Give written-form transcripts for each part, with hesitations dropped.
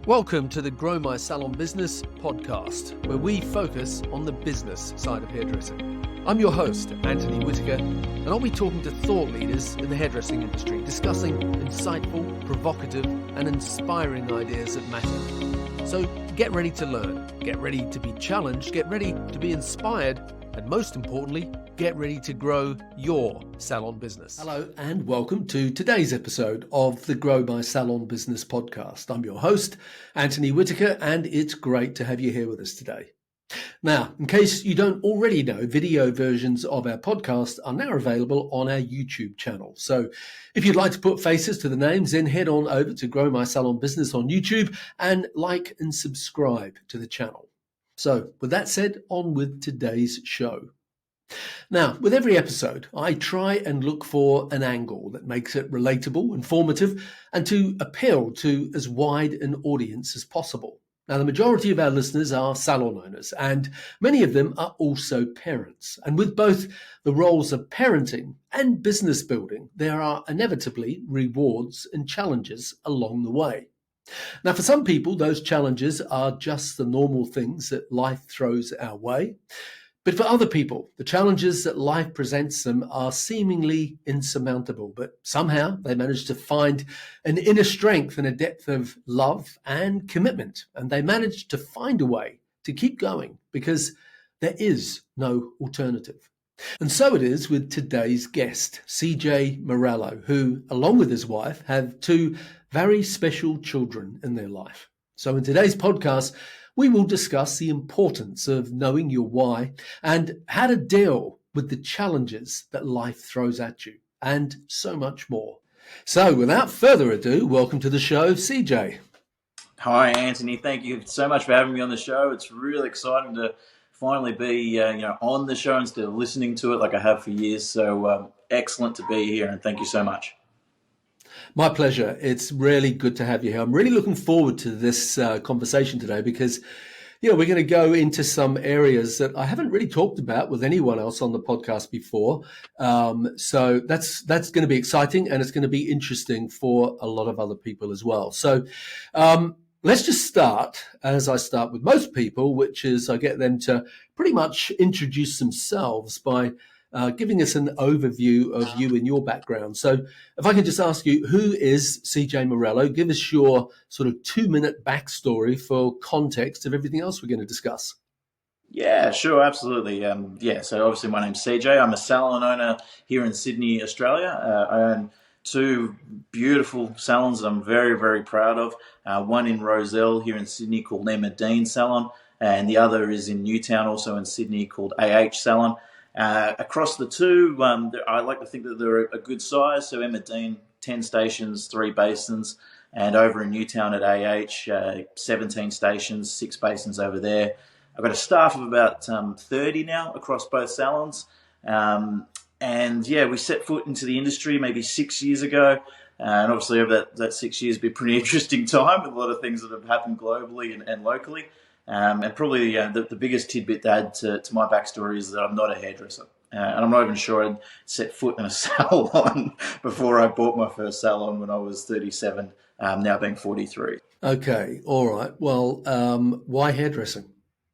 Welcome to the Grow My Salon Business podcast, where we focus on the business side of hairdressing. I'm your host, Anthony Whitaker, and I'll be talking to thought leaders in the hairdressing industry, discussing insightful, provocative, and inspiring ideas that matter. So get ready to learn, get ready to be challenged, get ready to be inspired, and most importantly, get ready to grow your salon business. Hello and welcome to today's episode of the Grow My Salon Business podcast. I'm your host, Anthony Whitaker, and it's great to have you here with us today. Now, in case you don't already know, video versions of our podcast are now available on our YouTube channel. So if you'd like to put faces to the names, then head on over to Grow My Salon Business on YouTube and like and subscribe to the channel. So with that said, on with today's show. Now, with every episode, I try and look for an angle that makes it relatable, informative, and to appeal to as wide an audience as possible. Now, the majority of our listeners are salon owners, and many of them are also parents. And with both the roles of parenting and business building, there are inevitably rewards and challenges along the way. Now, for some people, those challenges are just the normal things that life throws our way. But for other people, the challenges that life presents them are seemingly insurmountable, but somehow they manage to find an inner strength and a depth of love and commitment, and they manage to find a way to keep going because there is no alternative. And so it is with today's guest, CJ Morello, who, along with his wife, have two very special children in their life. So in today's podcast, we will discuss the importance of knowing your why and how to deal with the challenges that life throws at you, and so much more. So without further ado, welcome to the show, CJ. Hi, Anthony. Thank you so much for having me on the show. It's really exciting to finally be on the show instead of listening to it like I have for years. So excellent to be here, and thank you so much. My pleasure. It's really good to have you here. I'm really looking forward to this conversation today because, we're going to go into some areas that I haven't really talked about with anyone else on the podcast before. So that's going to be exciting, and it's going to be interesting for a lot of other people as well. So let's just start, as I start with most people, which is I get them to pretty much introduce themselves by giving us an overview of you and your background. So if I can just ask you, who is CJ Morello? Give us your sort of 2-minute backstory for context of everything else we're going to discuss. Yeah, sure, absolutely. So obviously my name's CJ. I'm a salon owner here in Sydney, Australia. I own two beautiful salons that I'm very, very proud of. One in Rozelle here in Sydney called Emma Dean Salon, and the other is in Newtown, also in Sydney, called Salon. Across the two, I like to think that they're a good size. So Emma Dean, 10 stations, 3 basins, and over in Newtown at 17 stations, 6 basins over there. I've got a staff of about 30 now across both salons. We set foot into the industry maybe 6 years ago. And obviously over that 6 years, been a pretty interesting time with a lot of things that have happened globally and locally. And probably the biggest tidbit to add to my backstory is that I'm not a hairdresser. And I'm not even sure I'd set foot in a salon before I bought my first salon when I was 37, now being 43. Okay, all right. Well, why hairdressing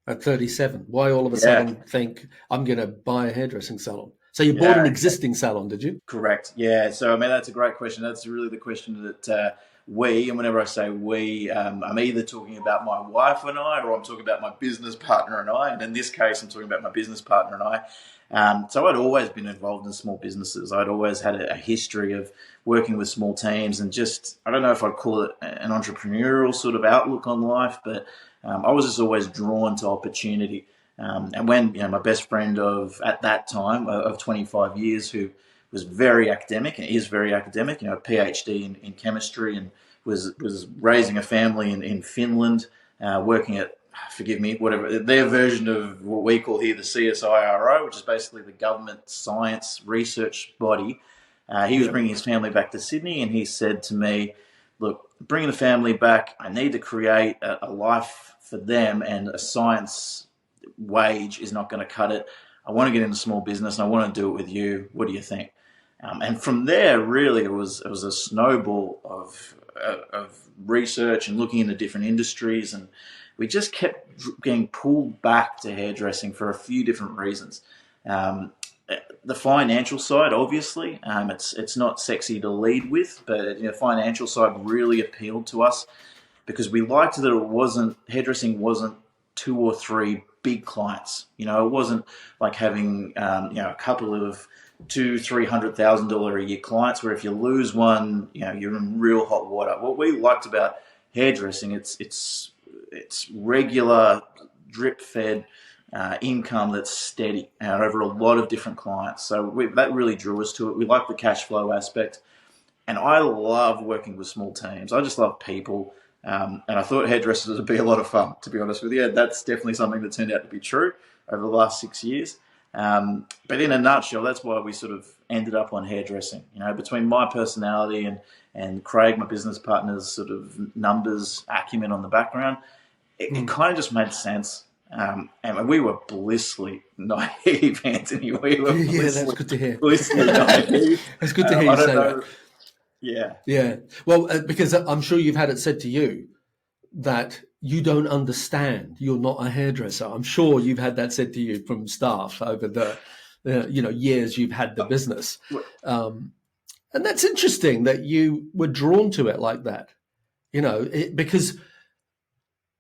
at 37? Why all of a sudden think I'm going to buy a hairdressing salon? So you bought an existing salon, did you? Correct. Yeah. So, that's a great question. That's really the question that and whenever I say we, I'm either talking about my wife and I, or I'm talking about my business partner and I. And in this case, I'm talking about my business partner and I. So I'd always been involved in small businesses. I'd always had a history of working with small teams and just, I don't know if I'd call it an entrepreneurial sort of outlook on life, but I was just always drawn to opportunity. And when, my best friend at that time of 25 years, who was very academic and is very academic, a PhD in chemistry, and was raising a family in Finland, working at, forgive me, whatever, their version of what we call here the CSIRO, which is basically the government science research body. He was bringing his family back to Sydney, and he said to me, look, bringing the family back, I need to create a life for them, and a science wage is not going to cut it. I want to get into small business, and I want to do it with you. What do you think? And from there, really, it was a snowball of of research and looking into different industries, and we just kept getting pulled back to hairdressing for a few different reasons. Um, the financial side, obviously, it's not sexy to lead with, but the financial side really appealed to us because we liked that hairdressing wasn't two or three big clients. It wasn't like having a couple of $200,000-300,000 a year clients where if you lose one, you're in real hot water. What we liked about hairdressing, it's regular drip fed income that's steady over a lot of different clients. So that really drew us to it. We like the cash flow aspect. And I love working with small teams. I just love people. And I thought hairdressers would be a lot of fun, to be honest with you. That's definitely something that turned out to be true over the last 6 years. But in a nutshell, that's why we sort of ended up on hairdressing. Between my personality and Craig, my business partner's sort of numbers acumen on the background, it kind of just made sense. And we were blissfully naive, Anthony. We were that's good to hear. Blissfully naive. It's good to hear you say that. Yeah. Well, because I'm sure you've had it said to you that you don't understand. You're not a hairdresser. I'm sure you've had that said to you from staff over the years you've had the business. And that's interesting that you were drawn to it like that. Because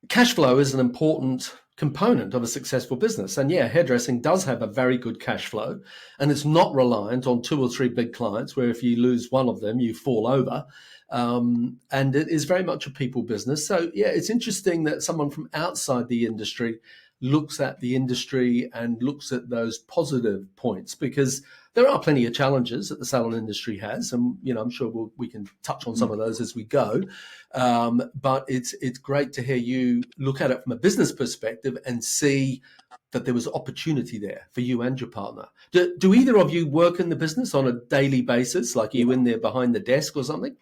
cash flow is an important component of a successful business. And hairdressing does have a very good cash flow, and it's not reliant on two or three big clients where if you lose one of them, you fall over. And it is very much a people business. So, it's interesting that someone from outside the industry looks at the industry and looks at those positive points, because there are plenty of challenges that the salon industry has. And, I'm sure we can touch on some of those as we go. But it's great to hear you look at it from a business perspective and see that there was opportunity there for you and your partner. Do either of you work in the business on a daily basis? Like, are you in there behind the desk or something?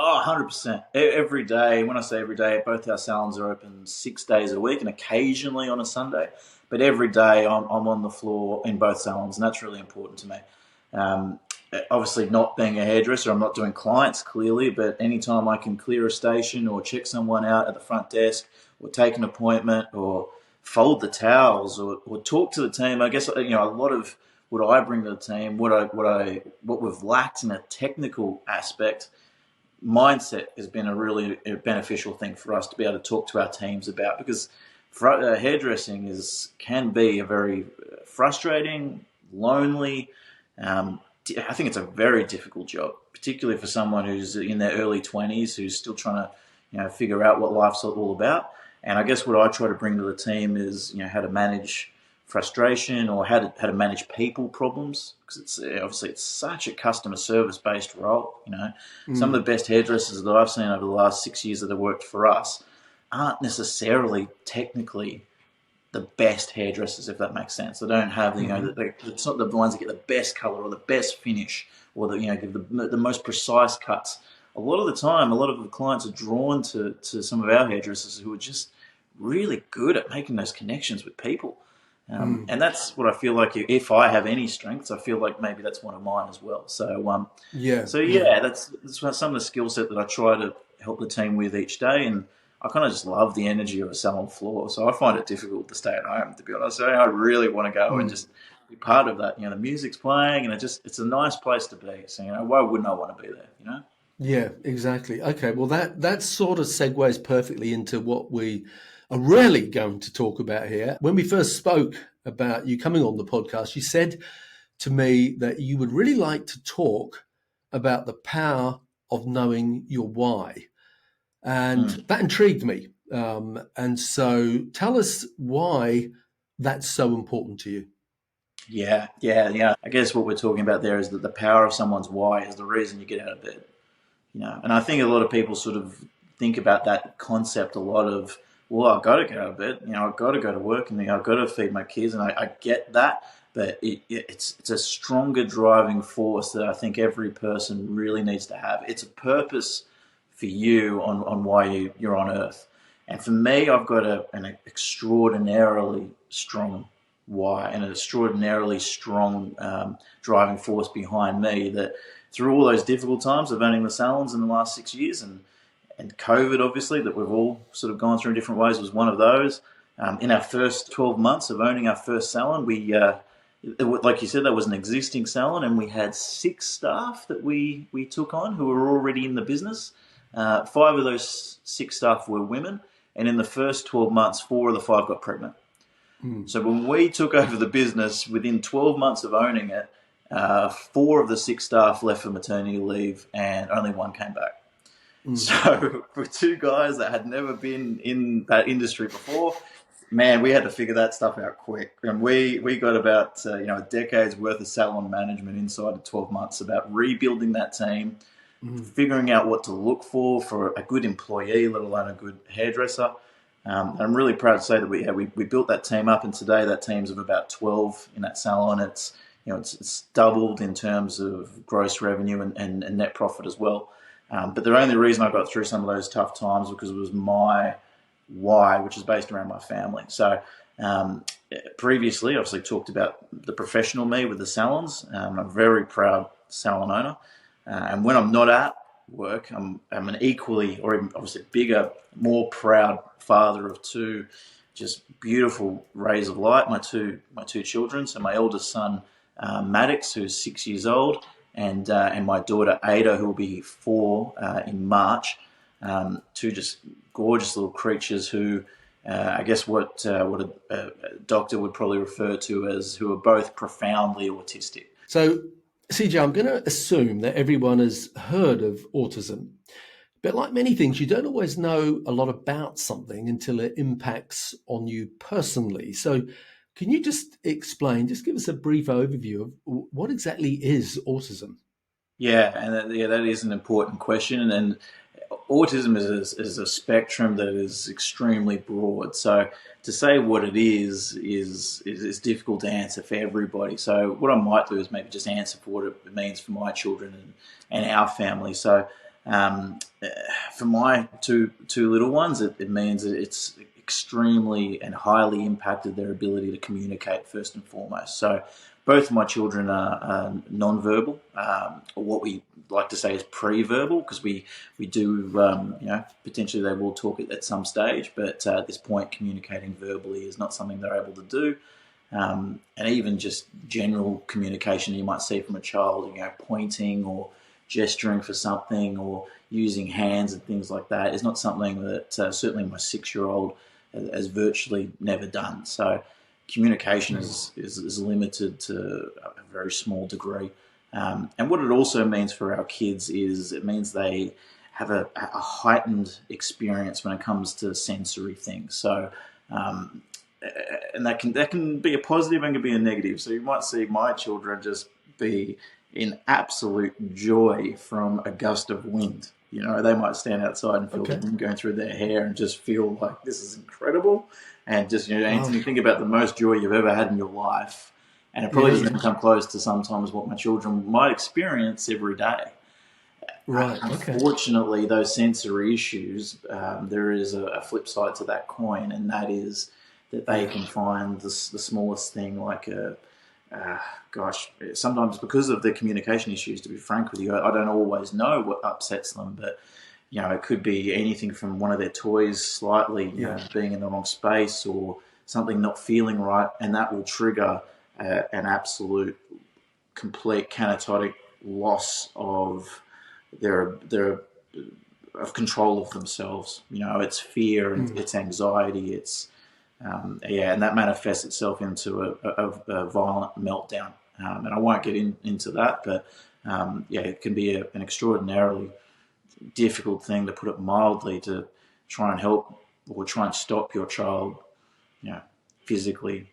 Oh, 100%. Every day. When I say every day, both our salons are open 6 days a week and occasionally on a Sunday. But every day I'm on the floor in both salons, and that's really important to me. Obviously, not being a hairdresser, I'm not doing clients clearly, but anytime I can clear a station or check someone out at the front desk or take an appointment or fold the towels or talk to the team, I guess, a lot of what I bring to the team, what we've lacked in a technical aspect, mindset has been a really beneficial thing for us to be able to talk to our teams about, because hairdressing can be a very frustrating, lonely. I think it's a very difficult job, particularly for someone who's in their early 20s, who's still trying to figure out what life's all about. And I guess what I try to bring to the team is how to manage frustration or how to manage people problems, because it's such a customer service based role. Some of the best hairdressers that I've seen over the last 6 years that have worked for us aren't necessarily technically the best hairdressers, if that makes sense. They don't have it's not the ones that get the best color or the best finish or give the most precise cuts. A lot of the time, a lot of the clients are drawn to some of our hairdressers who are just really good at making those connections with people. And that's what I feel like. If I have any strengths, I feel like maybe that's one of mine as well. So that's some of the skill set that I try to help the team with each day. And I kind of just love the energy of a salon floor. So I find it difficult to stay at home, to be honest. I really want to go and just be part of that. The music's playing, and it's a nice place to be. So why wouldn't I want to be there? Yeah, exactly. Okay, well that sort of segues perfectly into what we are really going to talk about here. When we first spoke about you coming on the podcast, you said to me that you would really like to talk about the power of knowing your why. And that intrigued me. And so tell us why that's so important to you. Yeah. I guess what we're talking about there is that the power of someone's why is the reason you get out of bed. And I think a lot of people sort of think about that concept a lot of, well, I've got to get out of bed, I've got to go to work, and I've got to feed my kids, and I get that, but it's a stronger driving force that I think every person really needs to have. It's a purpose for you on why you're on Earth. And for me, I've got an extraordinarily strong why and an extraordinarily strong driving force behind me that through all those difficult times of owning the salons in the last 6 years, and COVID, obviously, that we've all sort of gone through in different ways, was one of those. In our first 12 months of owning our first salon, like you said, that was an existing salon, and we had 6 staff that we took on who were already in the business. 5 of those 6 staff were women, and in the first 12 months, 4 of the 5 got pregnant. So when we took over the business, within 12 months of owning it, 4 of the 6 staff left for maternity leave, and only 1 came back. So for 2 guys that had never been in that industry before, man, we had to figure that stuff out quick. And we got about a decade's worth of salon management inside of 12 months, about rebuilding that team, figuring out what to look for a good employee, let alone a good hairdresser. I'm really proud to say that we built that team up, and today that team's of about 12 in that salon. It's doubled in terms of gross revenue and net profit as well. But the only reason I got through some of those tough times was because it was my why, which is based around my family. So previously, obviously, talked about the professional me with the salons. I'm a very proud salon owner. And when I'm not at work, I'm an equally, or even obviously bigger, more proud father of 2 just beautiful rays of light, my two children. So my eldest son, Maddox, who's 6 years old, and my daughter Ada, who will be 4 in March. 2 just gorgeous little creatures who, I guess, what a doctor would probably refer to as who are both profoundly autistic. So, CJ, I'm going to assume that everyone has heard of autism. But like many things, you don't always know a lot about something until it impacts on you personally. So can you just give us a brief overview of what exactly is autism? Yeah, and that is an important question. And autism is a spectrum that is extremely broad. So to say what it is difficult to answer for everybody. So what I might do is maybe just answer for what it means for my children and our family. So for my two little ones, it means that it's extremely and highly impacted their ability to communicate first and foremost. So both of my children are non-verbal, or what we like to say is pre-verbal, because we do, potentially they will talk at some stage, but at this point communicating verbally is not something they're able to do. And even just general communication you might see from a child, pointing or gesturing for something or using hands and things like that is not something that certainly my 6-year-old has virtually never done. So communication is limited to a very small degree. And what it also means for our kids is it means they have a heightened experience when it comes to sensory things. So, and that can be a positive and can be a negative. So you might see my children just be in absolute joy from a gust of wind. They might stand outside and feel the wind going through their hair and just feel like this is incredible. And just, Anthony, think about the most joy you've ever had in your life. And it probably doesn't come close to sometimes what my children might experience every day. Right. Okay. Unfortunately, those sensory issues, there is a flip side to that coin, and that is that they can find the smallest thing like sometimes because of the communication issues, to be frank with you, I don't always know what upsets them, but it could be anything from one of their toys slightly being in the wrong space or something not feeling right, and that will trigger an absolute complete canatotic loss of their of control of themselves. It's fear, it's anxiety, it's and that manifests itself into a violent meltdown. And I won't get into that, but it can be an extraordinarily difficult thing, to put it mildly, to try and help or try and stop your child, physically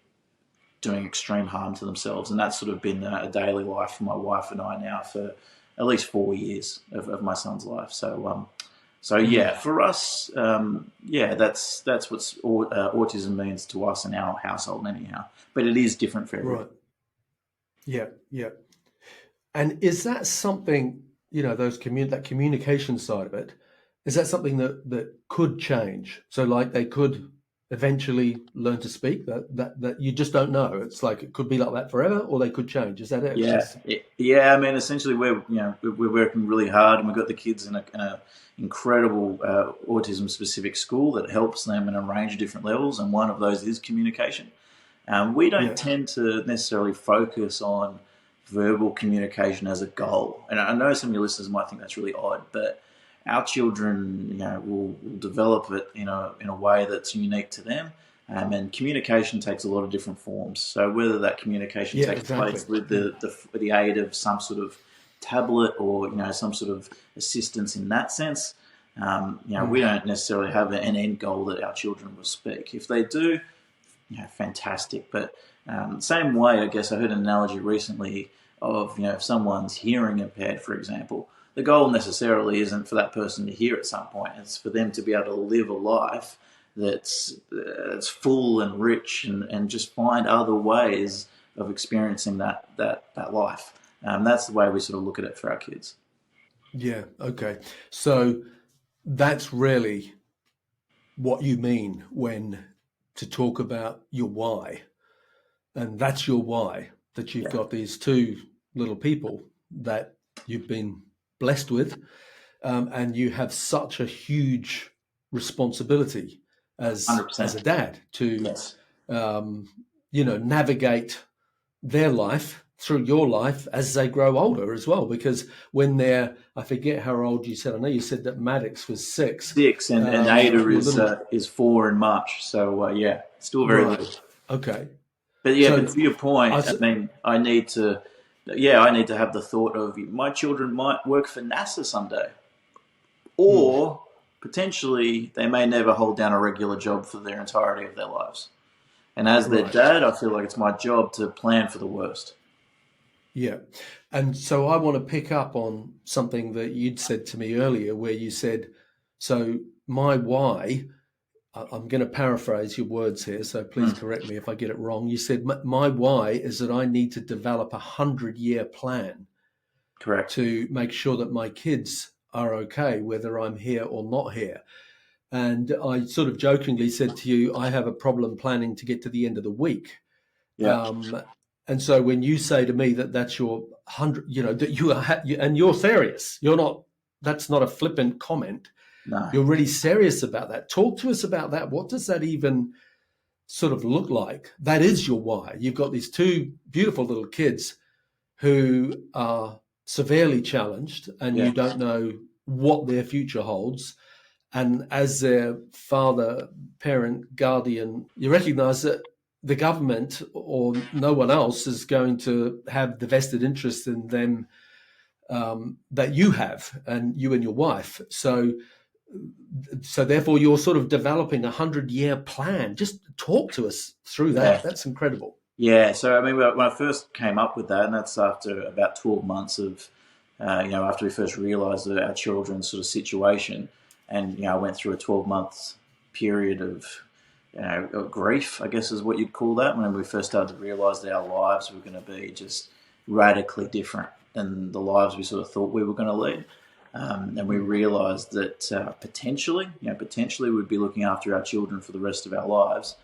doing extreme harm to themselves. And that's sort of been a daily life for my wife and I now for at least 4 years of my son's life. So for us, that's what autism means to us in our household anyhow. But it is different for everyone. Right. Yeah. And is that something, that communication side of it, is that something that could change? So like they could eventually learn to speak? That you just don't know. It's like it could be like that forever, or they could change. Is that it? It's Yeah, just yeah. I mean, essentially, we're working really hard, and we've got the kids in a incredible autism specific school that helps them in a range of different levels, and one of those is communication. We don't yeah, tend to necessarily focus on verbal communication as a goal, and I know some of your listeners might think that's really odd, but our children, will develop it in a way that's unique to them. And communication takes a lot of different forms. So whether that communication yeah, takes exactly. place with the aid of some sort of tablet or some sort of assistance in that sense, we don't necessarily have an end goal that our children will speak. If they do, fantastic. But same way, I guess I heard an analogy recently of if someone's hearing impaired, for example, the goal necessarily isn't for that person to hear at some point. It's for them to be able to live a life that's full and rich and just find other ways of experiencing that life. That's the way we sort of look at it for our kids. Yeah, okay. So that's really what you mean when to talk about your why. And that's your why, that you've Yeah, got these two little people that you've been blessed with, and you have such a huge responsibility one hundred as percent. a dad to Yes. um, navigate their life through your life as they grow older as well. Because when they're, I forget how old you said. I know you said that Maddox was 6. 6 and Ada Your little is 4 in March. So yeah, still very right, little. okay. But yeah, but So to your I point, I s- mean, I need to have the thought of my children might work for NASA someday, mm, or potentially they may never hold down a regular job for their entirety of their lives. And as their right. dad, I feel like it's my job to plan for the worst. Yeah. And so I want to pick up on something that you'd said to me earlier, where you said, so my why, I'm going to paraphrase your words here, so please Mm, correct me if I get it wrong. You said, my why is that I need to develop a 100-year plan correct. to make sure that my kids are okay, whether I'm here or not here. And I sort of jokingly said to you, I have a problem planning to get to the end of the week. Yeah. Um, and so when you say to me that that's your 100, that you are, and you're serious, you're not, that's not a flippant comment. No. You're really serious about that. Talk to us about that. What does that even sort of look like? That is your why. You've got these two beautiful little kids who are severely challenged and Yeah. you don't know what their future holds. And as their father, parent, guardian, you recognize that the government or no one else is going to have the vested interest in them that you have, and you and your wife. So therefore, you're sort of developing a 100-year plan. Just talk to us through that. Yeah. That's incredible. Yeah, so I mean, when I first came up with that, and that's after about 12 months of, after we first realised that our children's sort of situation, and I went through a 12-month period of grief, I guess is what you'd call that, when we first started to realise that our lives were going to be just radically different than the lives we sort of thought we were going to lead. And we realised that potentially we'd be looking after our children for the rest of our lives.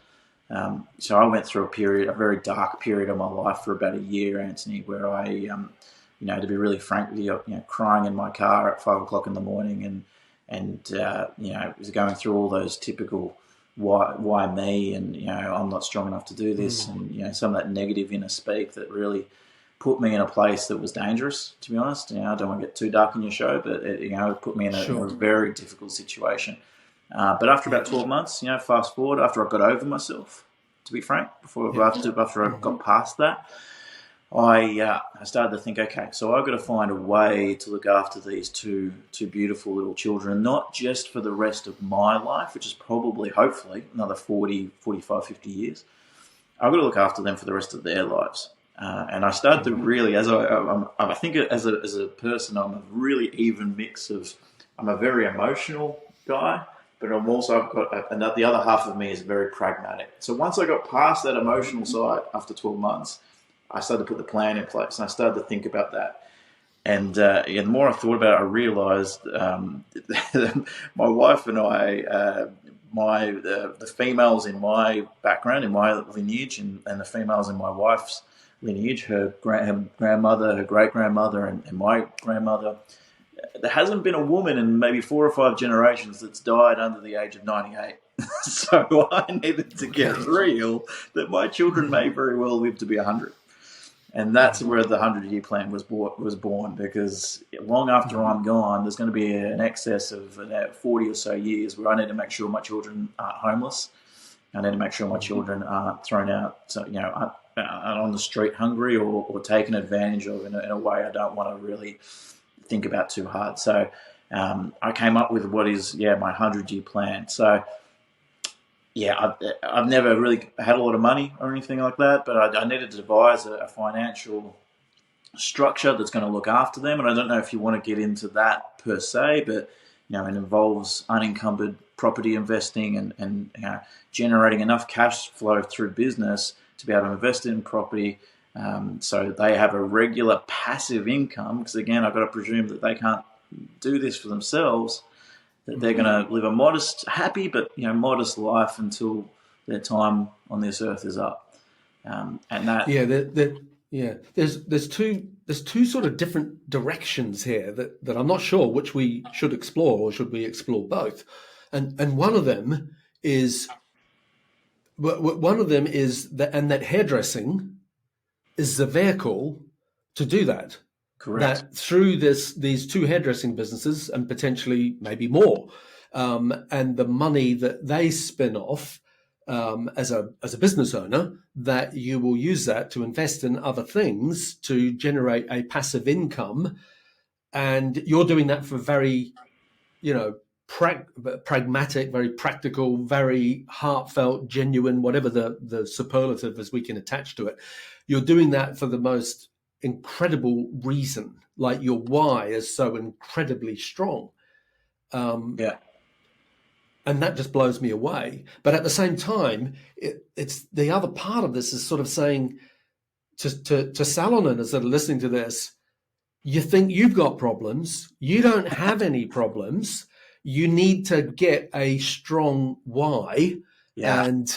So I went through a very dark period of my life for about a year, Anthony, where I, to be really frank with you, crying in my car at 5 o'clock in the morning, and was going through all those typical why me, and I'm not strong enough to do this, Mm, and some of that negative inner speak that really put me in a place that was dangerous. To be honest, I don't want to get too dark in your show, but it put me in a sure. very difficult situation. But after Yeah. about 12 months, fast forward, after I got over myself, to be frank, Yeah. after I Hmm. got past that, I started to think, okay, so I've got to find a way to look after these two beautiful little children, not just for the rest of my life, which is probably, hopefully, another 40, 45, 50 years. I've got to look after them for the rest of their lives. And I started to really, I think as a person, I'm a really even mix of, I'm a very emotional guy, but I've got the other half of me is very pragmatic. So once I got past that emotional side after 12 months, I started to put the plan in place, and I started to think about that. And the more I thought about it, I realised my wife and I the females in my background, in my lineage, and the females in my wife's lineage, her grandmother, her great grandmother, and my grandmother. There hasn't been a woman in maybe 4 or 5 generations that's died under the age of 98. So I needed to get real that my children may very well live to be 100. And that's where the 100-year plan was born, because long after I'm gone, there's going to be an excess of 40 or so years where I need to make sure my children aren't homeless. I need to make sure my children aren't thrown out, aren't on the street hungry or taken advantage of in a way I don't want to really think about too hard. So I came up with what is my 100-year plan. So I've never really had a lot of money or anything like that, but I needed to devise a financial structure that's going to look after them. And I don't know if you want to get into that per se, but it involves unencumbered property investing and generating enough cash flow through business to be able to invest in property, so they have a regular passive income. Because again, I've got to presume that they can't do this for themselves. That they're going to live a modest, happy, but modest life until their time on this earth is up. And that there's two sort of different directions here that I'm not sure which we should explore, or should we explore both. And one of them is that hairdressing is the vehicle to do that. Correct. That through these 2 hairdressing businesses, and potentially maybe more, and the money that they spin off as a business owner, that you will use that to invest in other things to generate a passive income. And you're doing that for very, pragmatic, very practical, very heartfelt, genuine, whatever the superlative as we can attach to it. You're doing that for the most incredible reason. Like, your why is so incredibly strong. And that just blows me away. But at the same time, it's the other part of this is sort of saying to salon owners that are listening to this, you think you've got problems. You don't have any problems. You need to get a strong why. Yeah. And,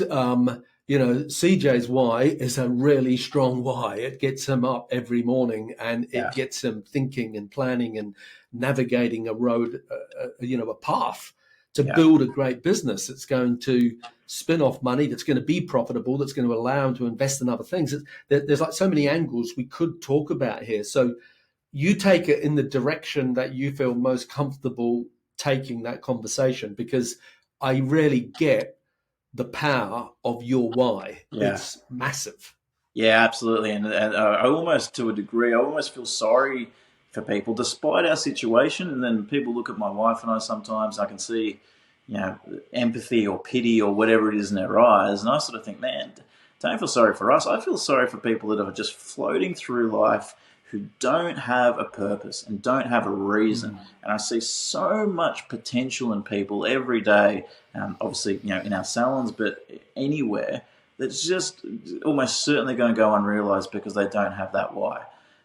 CJ's why is a really strong why. It gets him up every morning, and it gets him thinking and planning and navigating a road, a path to build a great business that's going to spin off money, that's going to be profitable, that's going to allow him to invest in other things. There's like so many angles we could talk about here. So you take it in the direction that you feel most comfortable taking that conversation, because I really get the power of your why. It's massive. Yeah, absolutely. And I almost, to a degree, I almost feel sorry for people despite our situation. And then people look at my wife and I sometimes, I can see, empathy or pity or whatever it is in their eyes. And I sort of think, man, don't feel sorry for us. I feel sorry for people that are just floating through life, who don't have a purpose and don't have a reason. And I see so much potential in people every day, obviously, in our salons, but anywhere, that's just almost certainly going to go unrealized because they don't have that why.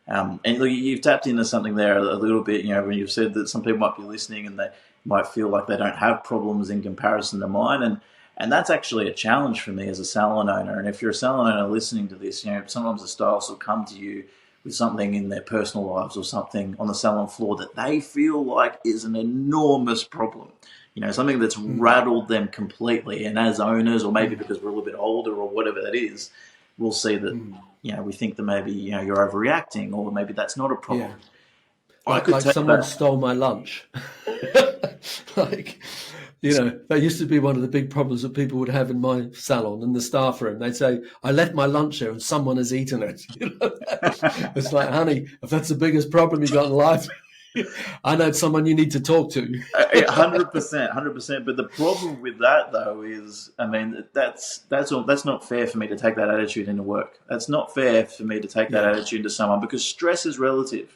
And look, you've tapped into something there a little bit, when you've said that some people might be listening and they might feel like they don't have problems in comparison to mine. And that's actually a challenge for me as a salon owner. And if you're a salon owner listening to this, sometimes the stylists will come to you with something in their personal lives or something on the salon floor that they feel like is an enormous problem. Something that's rattled them completely. And as owners, or maybe because we're a little bit older or whatever that is, we'll see that, we think that maybe, you're overreacting, or maybe that's not a problem. Yeah. Like someone stole my lunch. That used to be one of the big problems that people would have in my salon, in the staff room. They'd say, I left my lunch here and someone has eaten it. It's like, honey, if that's the biggest problem you got in life, I know someone you need to talk to. 100%. But the problem with that, though, is, that's not fair for me to take that attitude into work. That's not fair for me to take that attitude to someone, because stress is relative.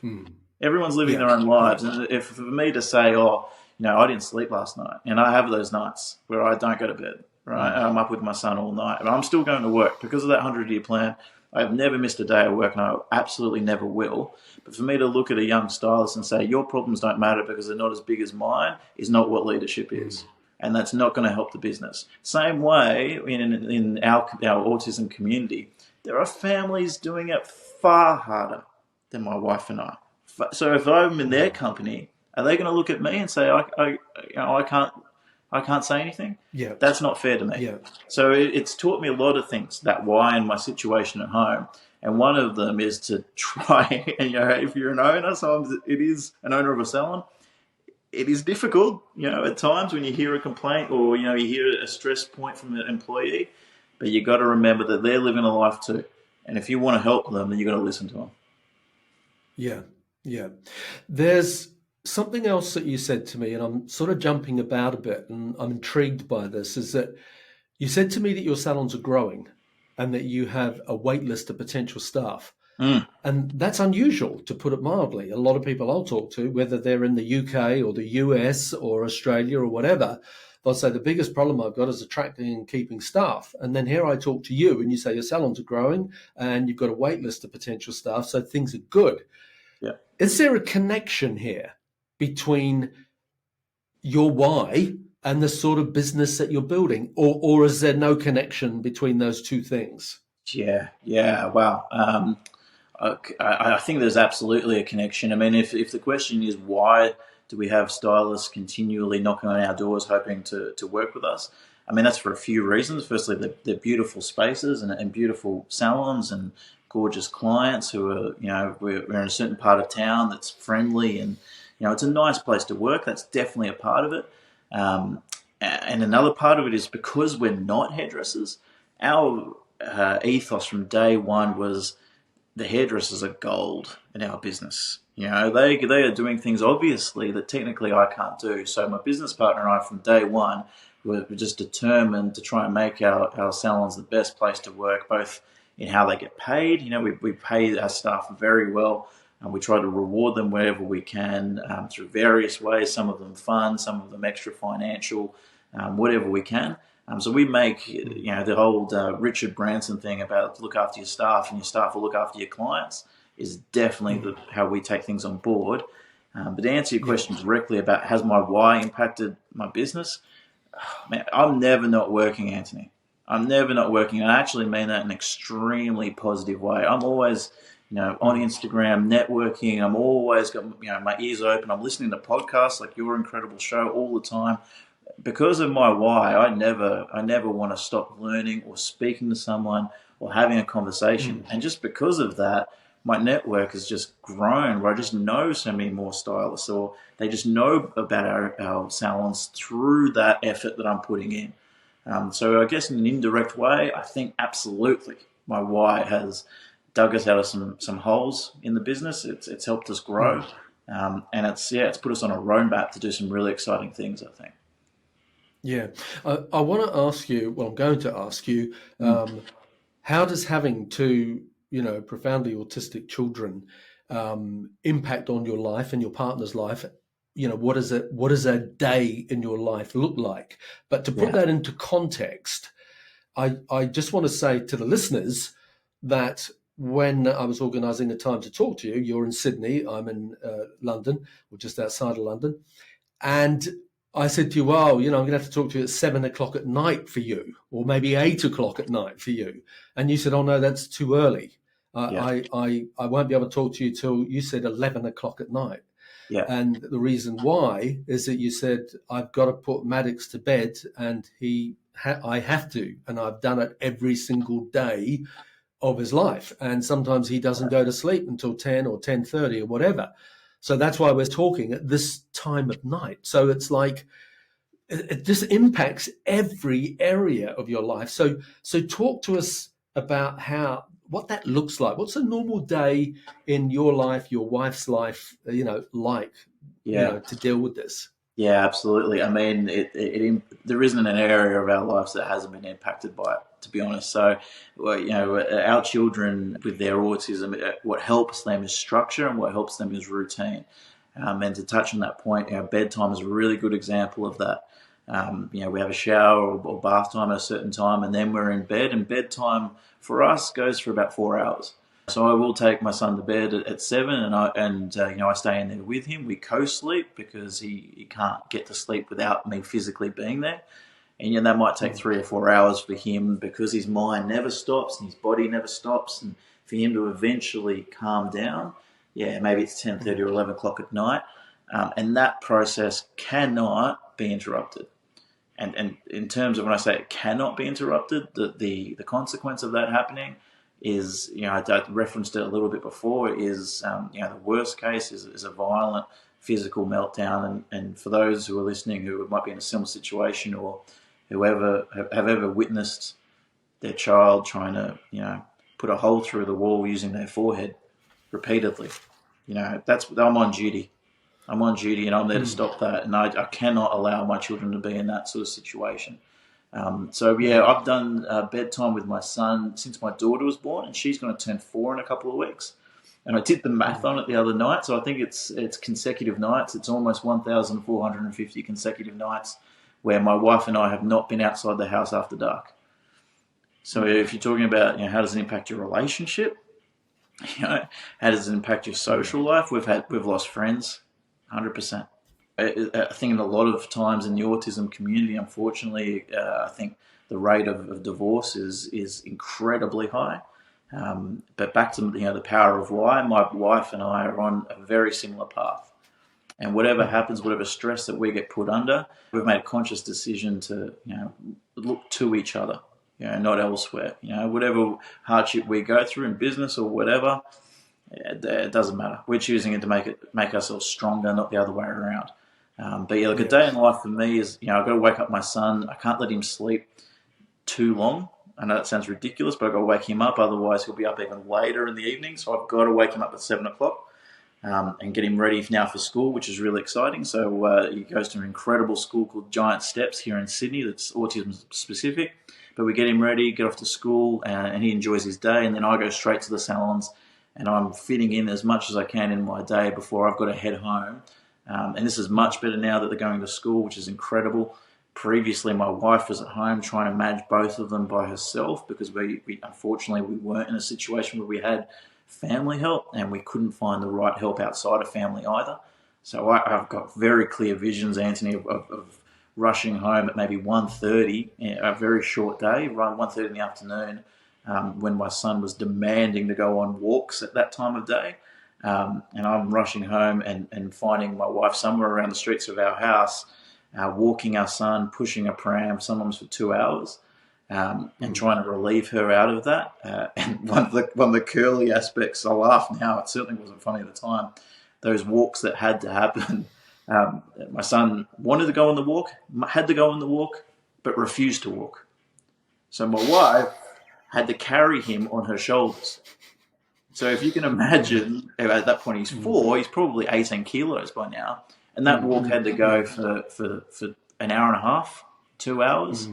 Everyone's living their own lives. And if for me to say, I didn't sleep last night, and I have those nights where I don't go to bed, right? I'm up with my son all night, but I'm still going to work because of that 100-year plan. I've never missed a day of work, and I absolutely never will. But for me to look at a young stylist and say, your problems don't matter because they're not as big as mine, is not what leadership is. and that's not going to help the business. Same way in our autism community, there are families doing it far harder than my wife and I. So if I'm in their company, are they going to look at me and say, I can't say anything? Yeah. That's not fair to me. Yeah. So it's taught me a lot of things, that why in my situation at home. And one of them is to try, and if you're an owner, sometimes it is an owner of a salon, it is difficult, at times when you hear a complaint or, you hear a stress point from an employee, but you got to remember that they're living a life too. And if you want to help them, then you got to listen to them. Yeah. Yeah. There's something else that you said to me, and I'm sort of jumping about a bit, and I'm intrigued by this, is that you said to me that your salons are growing and that you have a wait list of potential staff. Mm. And that's unusual, to put it mildly. A lot of people I'll talk to, whether they're in the UK or the US or Australia or whatever, they'll say the biggest problem I've got is attracting and keeping staff. And then here I talk to you and you say your salons are growing and you've got a wait list of potential staff, so things are good. Yeah. Is there a connection here between your why and the sort of business that you're building, or is there no connection between those two things? Yeah, wow. I think there's absolutely a connection. I mean, if the question is why do we have stylists continually knocking on our doors hoping to work with us, I mean, that's for a few reasons. Firstly, they're beautiful spaces and beautiful salons and gorgeous clients who are, we're in a certain part of town that's friendly and, it's a nice place to work. That's definitely a part of it. And another part of it is because we're not hairdressers, our ethos from day one was the hairdressers are gold in our business. They are doing things obviously that technically I can't do. So my business partner and I from day one were just determined to try and make our salons the best place to work, both in how they get paid. We pay our staff very well. And we try to reward them wherever we can through various ways, some of them fun, some of them extra financial, whatever we can. So we make, the old Richard Branson thing about look after your staff and your staff will look after your clients is definitely how we take things on board. But to answer your question directly about has my why impacted my business, man, I'm never not working, Anthony. I'm never not working. And I actually mean that in an extremely positive way. I'm always on Instagram, networking. I'm always got, my ears open. I'm listening to podcasts like your incredible show all the time. Because of my why, I never want to stop learning or speaking to someone or having a conversation. And just because of that, my network has just grown where I just know so many more stylists or they just know about our salons through that effort that I'm putting in. So I guess in an indirect way, I think absolutely my why has dug us out of some holes in the business. It's helped us grow, and it's put us on a roadmap to do some really exciting things, I think. Yeah, I want to ask you. Well, I'm going to ask you. How does having two, profoundly autistic children impact on your life and your partner's life? What does a day in your life look like? But to put that into context, I just want to say to the listeners that when I was organising a time to talk to you, you're in Sydney, I'm in London, or just outside of London, and I said to you, well, I'm going to have to talk to you at 7:00 at night for you, or maybe 8:00 at night for you. And you said, oh, no, that's too early. I won't be able to talk to you till you said 11:00 at night. Yeah. And the reason why is that you said, I've got to put Maddox to bed and I have to. And I've done it every single day of his life. And sometimes he doesn't go to sleep until 10 or 10:30 or whatever. So that's why we're talking at this time of night. So it's like, it just impacts every area of your life. So talk to us about what that looks like. What's a normal day in your life, your wife's life, to deal with this? Yeah, absolutely. I mean, there isn't an area of our lives that hasn't been impacted by it, to be honest. So, our children with their autism, what helps them is structure and what helps them is routine. And to touch on that point, bedtime is a really good example of that. We have a shower or bath time at a certain time and then we're in bed, and bedtime for us goes for about 4 hours. So I will take my son to bed at 7, and I stay in there with him. We co-sleep because he can't get to sleep without me physically being there. And that might take 3 or 4 hours for him because his mind never stops and his body never stops. And for him to eventually calm down, maybe it's 10:30 or 11 o'clock at night. And that process cannot be interrupted. And in terms of when I say it cannot be interrupted, the consequence of that happening is, I referenced it a little bit before, is, the worst case is a violent physical meltdown. And for those who are listening who might be in a similar situation, or whoever have ever witnessed their child trying to, put a hole through the wall using their forehead repeatedly, I'm on duty. I'm on duty and I'm there to stop that. And I cannot allow my children to be in that sort of situation. I've done bedtime with my son since my daughter was born, and she's going to turn 4 in a couple of weeks. And I did the math on it the other night, so I think it's consecutive nights. It's almost 1,450 consecutive nights where my wife and I have not been outside the house after dark. So if you're talking about, how does it impact your relationship? How does it impact your social life? We've lost friends, 100%. I think a lot of times in the autism community, unfortunately, I think the rate of divorce is incredibly high. But back to the power of why, my wife and I are on a very similar path. And whatever happens, whatever stress that we get put under, we've made a conscious decision to look to each other, not elsewhere. Whatever hardship we go through in business or whatever, it doesn't matter. We're choosing it to make ourselves stronger, not the other way around. A day in life for me is, I've got to wake up my son. I can't let him sleep too long. I know that sounds ridiculous, but I've got to wake him up. Otherwise, he'll be up even later in the evening. So I've got to wake him up at 7 o'clock and get him ready now for school, which is really exciting. So he goes to an incredible school called Giant Steps here in Sydney that's autism specific. But we get him ready, get off to school, and he enjoys his day. And then I go straight to the salons, and I'm fitting in as much as I can in my day before I've got to head home. And this is much better now that they're going to school, which is incredible. Previously, my wife was at home trying to manage both of them by herself because we unfortunately we weren't in a situation where we had family help, and we couldn't find the right help outside of family either. So I've got very clear visions, Anthony, of rushing home at maybe 1:30, a very short day, around 1:30 in the afternoon, when my son was demanding to go on walks at that time of day. And I'm rushing home and finding my wife somewhere around the streets of our house, walking our son, pushing a pram, sometimes for 2 hours, and trying to relieve her out of that. And one of the curly aspects, I laugh now, it certainly wasn't funny at the time, those walks that had to happen. My son wanted to go on the walk, had to go on the walk, but refused to walk. So my wife had to carry him on her shoulders. So if you can imagine, at that point he's 4, he's probably 18 kilos by now. And that walk had to go for an hour and a half, 2 hours.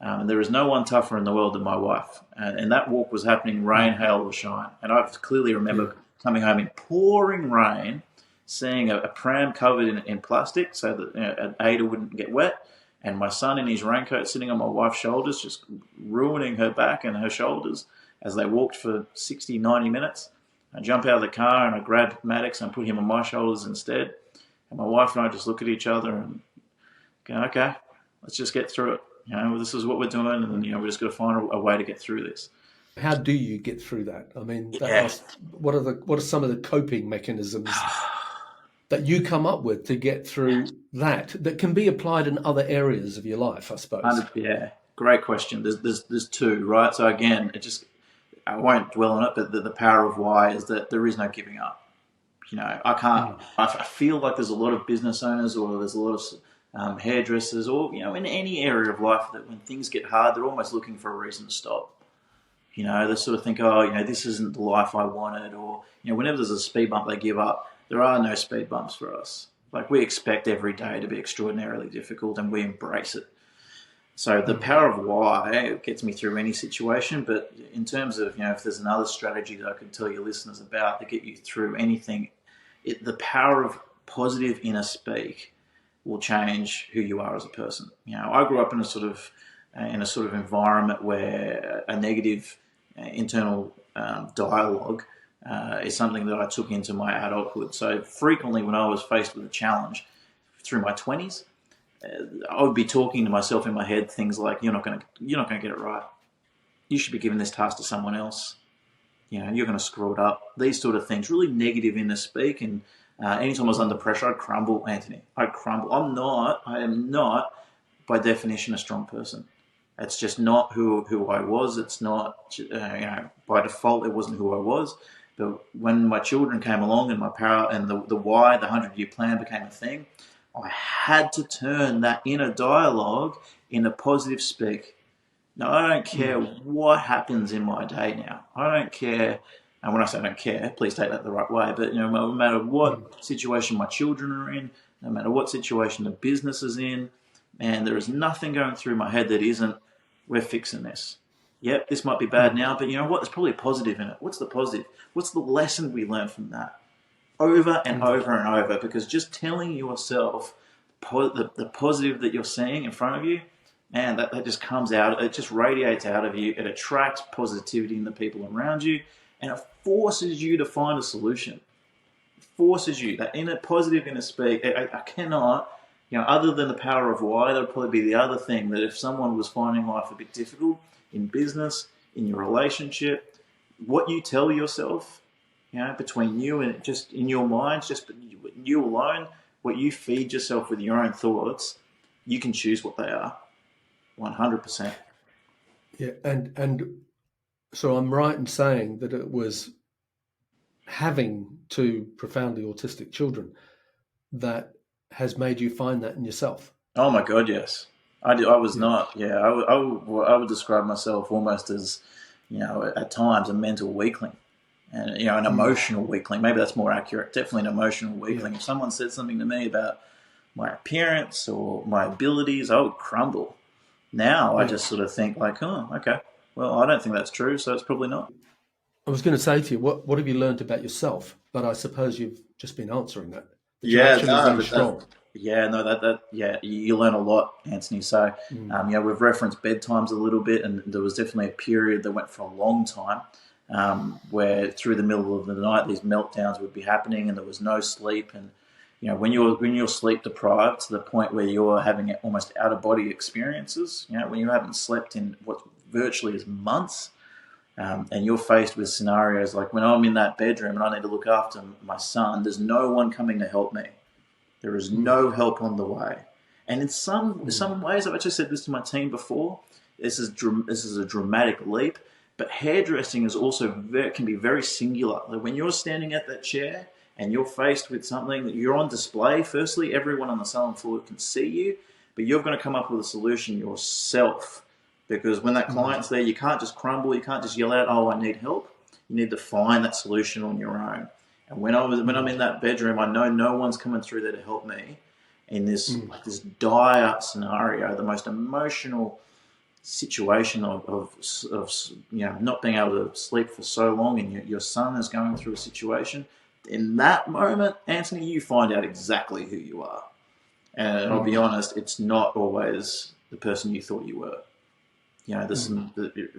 And there is no one tougher in the world than my wife. And that walk was happening rain, hail or shine. And I clearly remember coming home in pouring rain, seeing a pram covered in plastic so that Ada wouldn't get wet. And my son in his raincoat sitting on my wife's shoulders, just ruining her back and her shoulders as they walked for 60, 90 minutes. I jump out of the car and I grab Maddox and put him on my shoulders instead. And my wife and I just look at each other and go, okay, let's just get through it. This is what we're doing, and then, we just got to find a way to get through this. How do you get through that? I mean, what are some of the coping mechanisms that you come up with to get through that can be applied in other areas of your life, I suppose? Yeah, great question. There's two, right? So again, I won't dwell on it, but the power of why is that there is no giving up. I can't. I feel like there's a lot of business owners, or there's a lot of hairdressers, or in any area of life, that when things get hard, they're almost looking for a reason to stop. They sort of think, this isn't the life I wanted, or whenever there's a speed bump, they give up. There are no speed bumps for us. Like, we expect every day to be extraordinarily difficult, and we embrace it. So the power of why gets me through any situation. But in terms of, if there's another strategy that I could tell your listeners about to get you through anything, the power of positive inner speak will change who you are as a person. I grew up in a sort of environment where a negative internal dialogue is something that I took into my adulthood. So frequently when I was faced with a challenge through my 20s, I would be talking to myself in my head things like, you're not going to get it right. You should be giving this task to someone else. You're going to screw it up. These sort of things, really negative inner speak. And anytime I was under pressure, I'd crumble, Anthony. I'd crumble. I am not, by definition, a strong person. It's just not who I was. It's not, by default, it wasn't who I was. But when my children came along and my power and the why, the 100-year plan became a thing, I had to turn that inner dialogue into positive speak. Now, I don't care what happens in my day now. I don't care, and when I say I don't care, please take that the right way, but no matter what situation my children are in, no matter what situation the business is in, and there is nothing going through my head that isn't, we're fixing this. Yep, this might be bad now, but you know what? There's probably a positive in it. What's the positive? What's the lesson we learn from that? Over and over and over, because just telling yourself the positive that you're seeing in front of you, man, that just comes out, it just radiates out of you, it attracts positivity in the people around you, and it forces you to find a solution. It forces you, that inner positive inner speak. I cannot, other than the power of why, that would probably be the other thing, that if someone was finding life a bit difficult in business, in your relationship, what you tell yourself, between you and just in your mind, just you alone, what you feed yourself with your own thoughts, you can choose what they are. 100%. Yeah, and so I'm right in saying that it was having two profoundly autistic children that has made you find that in yourself. Oh my God, yes. I was Yeah. not. Yeah, I would describe myself almost as, at times a mental weakling, and an emotional weakling. Maybe that's more accurate. Definitely an emotional weakling. Yeah. If someone said something to me about my appearance or my abilities, I would crumble. Now I just sort of think like, oh, okay, well, I don't think that's true, so it's probably not. I was going to say to you, what have you learned about yourself? But I suppose you've just been answering that you're Yeah, actually no, really strong. you learn a lot, Anthony. So, we've referenced bedtimes a little bit, and there was definitely a period that went for a long time, where through the middle of the night these meltdowns would be happening, and there was no sleep, and when you're sleep deprived to the point where you're having almost out of body experiences, when you haven't slept in what virtually is months. And you're faced with scenarios like when I'm in that bedroom and I need to look after my son, there's no one coming to help me. There is no help on the way. And in some ways, I've actually said this to my team before, this is a dramatic leap, but hairdressing is also can be very singular. Like when you're standing at that chair and you're faced with something that you're on display, firstly, everyone on the salon floor can see you, but you're going to come up with a solution yourself. Because when that client's there, you can't just crumble. You can't just yell out, "Oh, I need help." You need to find that solution on your own. And when I'm in that bedroom, I know no one's coming through there to help me in this dire scenario, the most emotional situation of not being able to sleep for so long, and your son is going through a situation. In that moment, Anthony, you find out exactly who you are. And I'll be honest, it's not always the person you thought you were.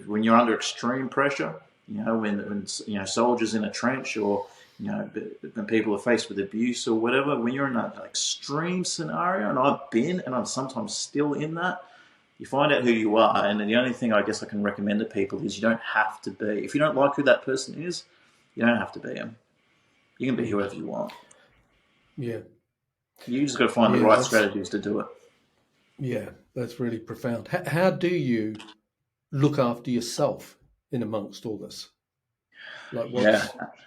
When you're under extreme pressure, when soldiers in a trench, or when people are faced with abuse or whatever, when you're in that extreme scenario, and I've been, and I'm sometimes still in that, you find out who you are. And the only thing I guess I can recommend to people is you don't have to be. If you don't like who that person is, you don't have to be him. You can be whoever you want. Yeah. You just got to find the right strategies to do it. Yeah, that's really profound. How do you look after yourself in amongst all this? Like,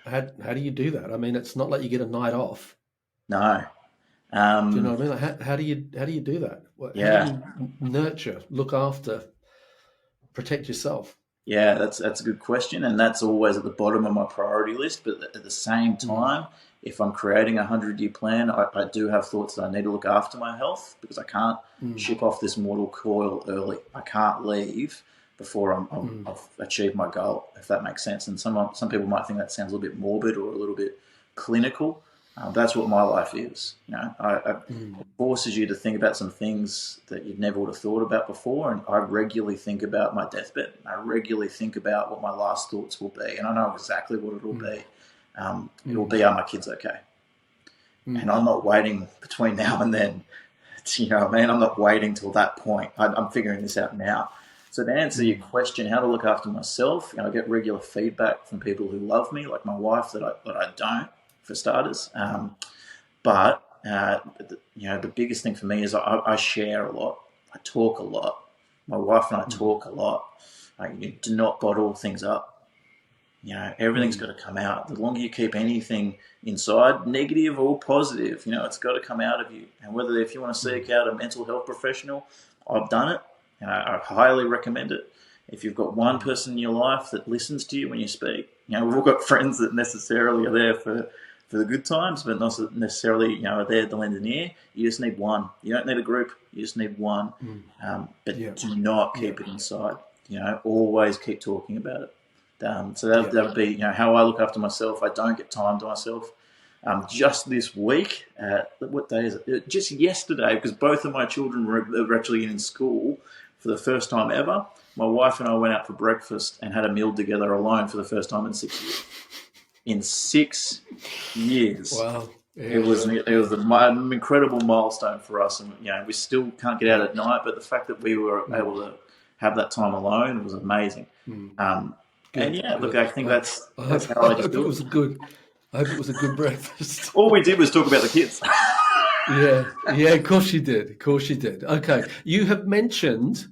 how do you do that? I mean, it's not like you get a night off. No. Do you know what I mean? Like, how do you do that? How do you nurture, look after, protect yourself? Yeah, that's a good question, and that's always at the bottom of my priority list. But at the same time, if I'm creating a 100-year plan, I do have thoughts that I need to look after my health, because I can't ship off this mortal coil early. I can't leave before I've achieved my goal, if that makes sense. And some people might think that sounds a little bit morbid or a little bit clinical. That's what my life is. It forces you to think about some things that you never would have thought about before. And I regularly think about my deathbed. I regularly think about what my last thoughts will be, and I know exactly what it will be. It will be, are my kids okay? And I'm not waiting between now and then. You know what I mean? I'm not waiting till that point. I'm figuring this out now. So to answer your question, how to look after myself, I get regular feedback from people who love me, like my wife, that I don't, for starters. But the biggest thing for me is I share a lot. I talk a lot. My wife and I talk a lot. You do not bottle things up. Everything's got to come out. The longer you keep anything inside, negative or positive, it's got to come out of you. And whether if you want to seek out a mental health professional, I've done it. I highly recommend it. If you've got one person in your life that listens to you when you speak, we've all got friends that necessarily are there for the good times, but not necessarily, are there to lend an ear. You just need one. You don't need a group. You just need one. But do not keep it inside. Always keep talking about it. So that would be, how I look after myself. I don't get time to myself. Just this week, what day is it? Just yesterday, because both of my children were actually in school for the first time ever. My wife and I went out for breakfast and had a meal together alone for the first time in 6 years. In 6 years. Wow. Yeah. It was an incredible milestone for us. And, we still can't get out at night, but the fact that we were able to have that time alone was amazing. Good, look, I think that's how I just do it. I hope it was a good breakfast. All we did was talk about the kids. Yeah, of course you did. Okay, you have mentioned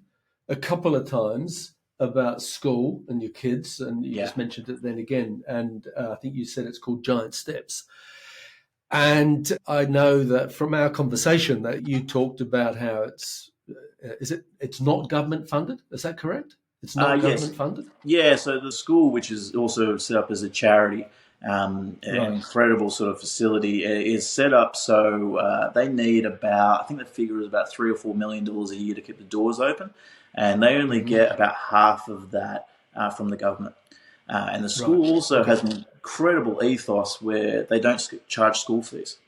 a couple of times about school and your kids, and you just mentioned it then again, and I think you said it's called Giant Steps. And I know that from our conversation that you talked about how it's not government funded. Is that correct? It's not government funded? Yeah, so the school, which is also set up as a charity, an incredible sort of facility, is set up so they need about, I think the figure is about $3 or $4 million a year to keep the doors open, and they only get about half of that from the government. And the school also has an incredible ethos where they don't charge school fees,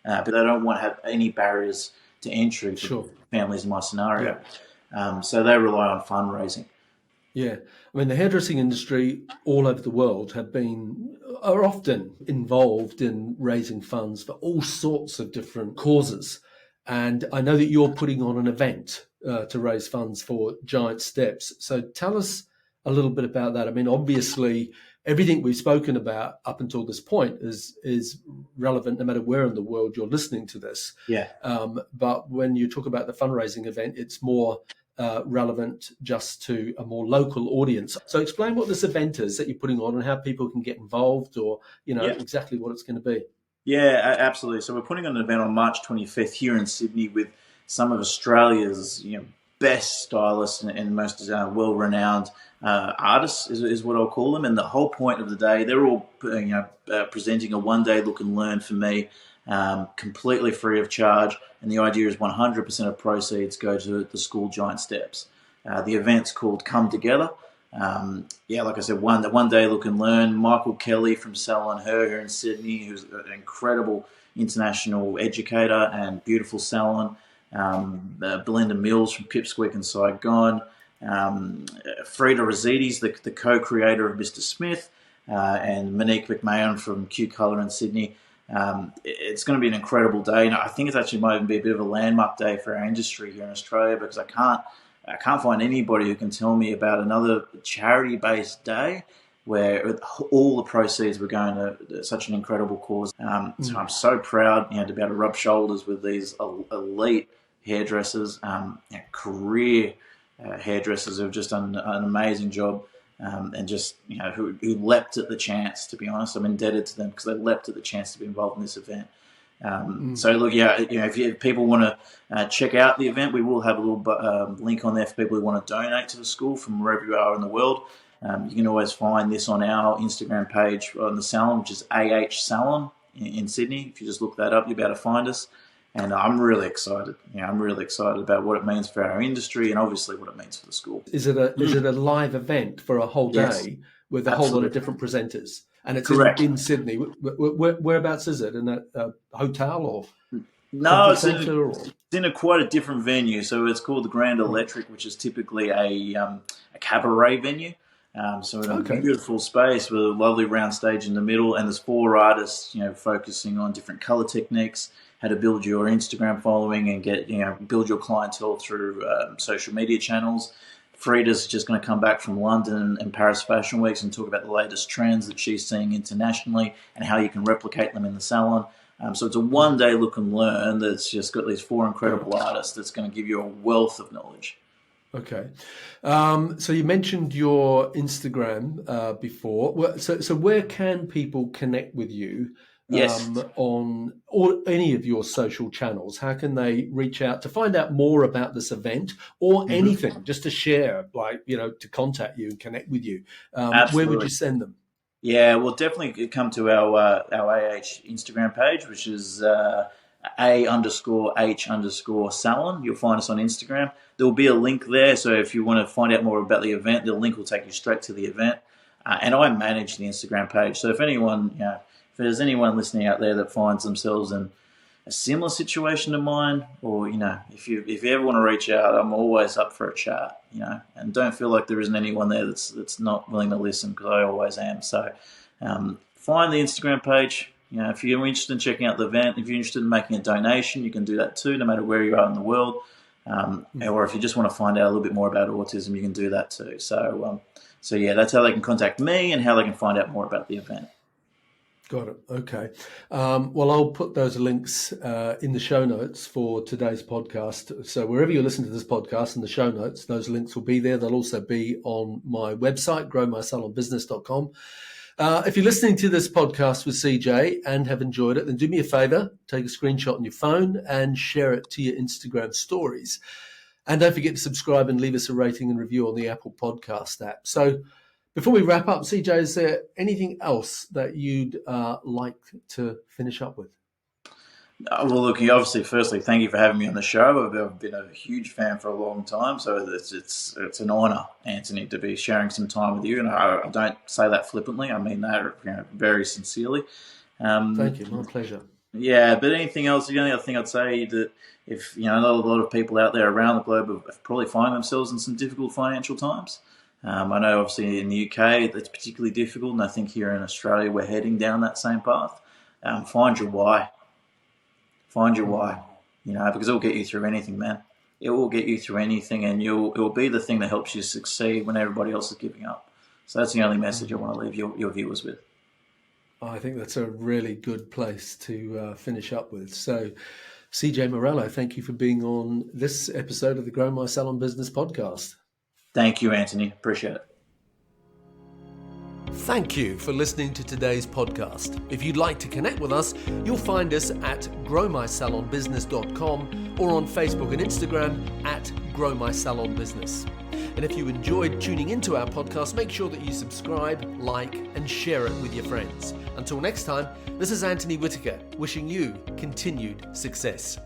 but they don't want to have any barriers to entry for families in my scenario. So they rely on fundraising. Yeah. I mean, the hairdressing industry all over the world are often involved in raising funds for all sorts of different causes. And I know that you're putting on an event to raise funds for Giant Steps. So tell us a little bit about that. I mean, obviously, everything we've spoken about up until this point is relevant no matter where in the world you're listening to this. Yeah. But when you talk about the fundraising event, it's more relevant just to a more local audience. So explain what this event is that you're putting on and how people can get involved, or exactly what it's going to be. Yeah, absolutely. So we're putting on an event on March 25th here in Sydney with some of Australia's best stylists and most well-renowned artists is what I'll call them. And the whole point of the day, they're all presenting a one-day look and learn for me, completely free of charge. And the idea is 100% of proceeds go to the school Giant Steps. The event's called Come Together. Like I said, one day look and learn. Michael Kelly from Salon here in Sydney, who's an incredible international educator and beautiful salon. Belinda Mills from Pipsqueak and Saigon. Frida Rosides, the co-creator of Mr. Smith, and Monique McMahon from Q Colour in Sydney. It's going to be an incredible day. And I think it actually might even be a bit of a landmark day for our industry here in Australia, because I can't find anybody who can tell me about another charity-based day where all the proceeds were going to such an incredible cause. So I'm so proud, to be able to rub shoulders with these elite hairdressers, career hairdressers who have just done an amazing job. And just who leapt at the chance. To be honest, I'm indebted to them because they leapt at the chance to be involved in this event. So look, if people want to check out the event, we will have a little link on there for people who want to donate to the school from wherever you are in the world. You can always find this on our Instagram page on the Salon, which is Salon in Sydney. If you just look that up, you'll be able to find us. And I'm really excited. I'm really excited about what it means for our industry and obviously what it means for the school. Is it a live event for a whole day with a whole lot of different presenters? And it's in Sydney. Whereabouts is it? In a hotel or? No, it's in quite a different venue. So it's called the Grand Electric, which is typically a cabaret venue. So in a beautiful space with a lovely round stage in the middle, and there's 4 artists, focusing on different color techniques, how to build your Instagram following and build your clientele through social media channels. Frida's just going to come back from London and Paris Fashion Weeks and talk about the latest trends that she's seeing internationally and how you can replicate them in the salon. So it's a one-day look and learn that's just got these 4 incredible artists that's going to give you a wealth of knowledge. Okay. So you mentioned your Instagram before. So where can people connect with you on or any of your social channels? How can they reach out to find out more about this event or anything, just to share, to contact you and connect with you? Where would you send them? Yeah, well, definitely come to our AH Instagram page, which is A_H_Salon. You'll find us on Instagram. There will be a link there, so if you want to find out more about the event, the link will take you straight to the event. And I manage the Instagram page, so if there's anyone listening out there that finds themselves in a similar situation to mine, or if you ever want to reach out, I'm always up for a chat. And don't feel like there isn't anyone there that's not willing to listen, because I always am. So find the Instagram page. If you're interested in checking out the event, if you're interested in making a donation, you can do that too, no matter where you are in the world. Or if you just want to find out a little bit more about autism, you can do that too. So yeah, that's how they can contact me and how they can find out more about the event. Got it. Okay. Well, I'll put those links in the show notes for today's podcast. So wherever you listen to this podcast, in the show notes, those links will be there. They'll also be on my website, growmysalonbusiness.com. If you're listening to this podcast with CJ and have enjoyed it, then do me a favor, take a screenshot on your phone and share it to your Instagram stories. And don't forget to subscribe and leave us a rating and review on the Apple Podcast app. So before we wrap up, CJ, is there anything else that you'd like to finish up with? Well, look, obviously, firstly, thank you for having me on the show. I've been a huge fan for a long time, so it's an honour, Anthony, to be sharing some time with you. And I don't say that flippantly; I mean that very sincerely. Thank you, my pleasure. Yeah, but anything else? The only other thing I'd say that if I know a lot of people out there around the globe have probably find themselves in some difficult financial times. I know, obviously, in the UK it's particularly difficult, and I think here in Australia we're heading down that same path. Find your why. Find your why, because it'll get you through anything, man. It will get you through anything, and it will be the thing that helps you succeed when everybody else is giving up. So that's the only message I want to leave your viewers with. I think that's a really good place to finish up with. So, CJ Morello, thank you for being on this episode of the Grow My Salon Business podcast. Thank you, Anthony. Appreciate it. Thank you for listening to today's podcast. If you'd like to connect with us, you'll find us at growmysalonbusiness.com or on Facebook and Instagram at growmysalonbusiness. And if you enjoyed tuning into our podcast, make sure that you subscribe, like, and share it with your friends. Until next time, this is Anthony Whitaker, wishing you continued success.